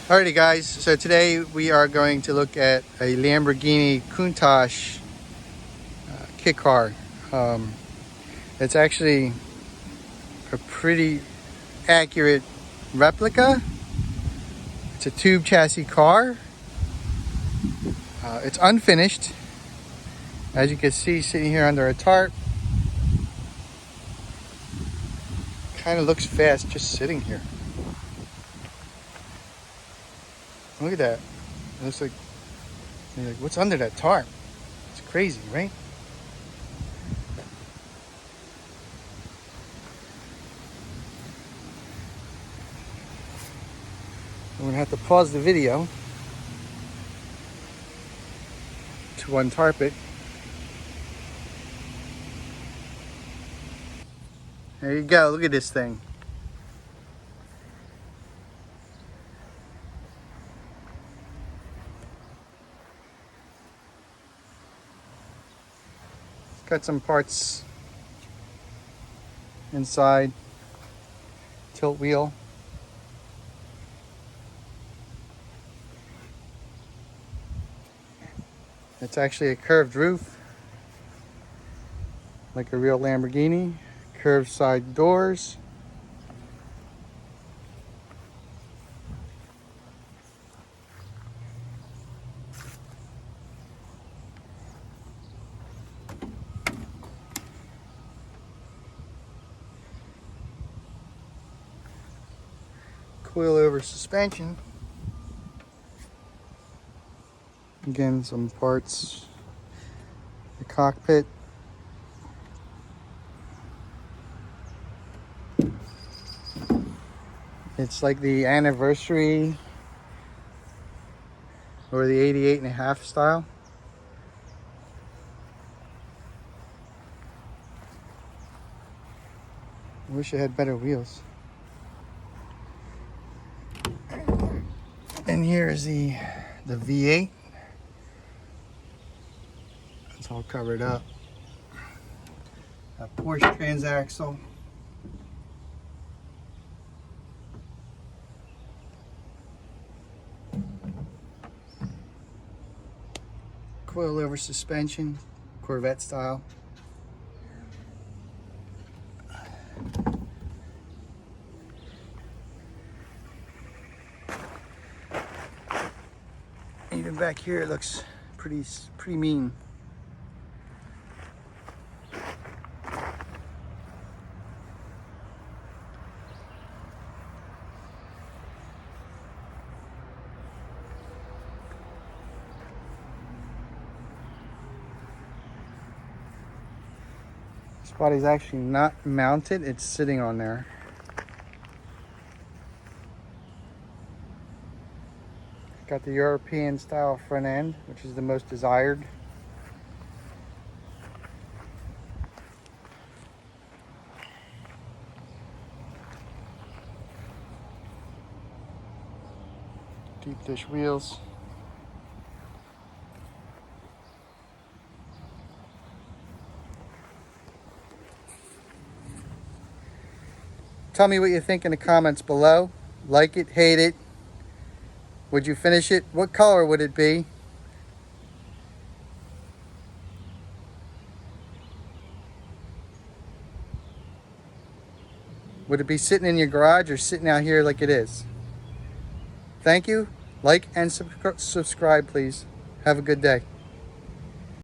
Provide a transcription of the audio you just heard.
Alrighty guys, so today we are going to look at a Lamborghini Countach kit car. It's actually a pretty accurate replica. It's a tube chassis car. It's unfinished. As you can see, sitting here under a tarp. Kind of looks fast just sitting here. Look at that. It looks like, you're like, what's under that tarp? It's crazy, right? I'm gonna have to pause the video to untarp it. There you go, look at this thing. Got some parts inside, tilt wheel. It's actually a curved roof, like a real Lamborghini. Curved side doors. Coilover suspension. Again, some parts. The cockpit. It's like the anniversary or the 88.5 style. I wish it had better wheels. And here is the V8. It's all covered up. A Porsche transaxle. Coilover suspension, Corvette style. Even back here it looks pretty mean. This body's actually not mounted, it's sitting on there. Got the European style front end, which is the most desired. Deep dish wheels. Tell me what you think in the comments below. Like it, hate it. Would you finish it? What color would it be? Would it be sitting in your garage or sitting out here like it is? Thank you. Like and subscribe, please. Have a good day.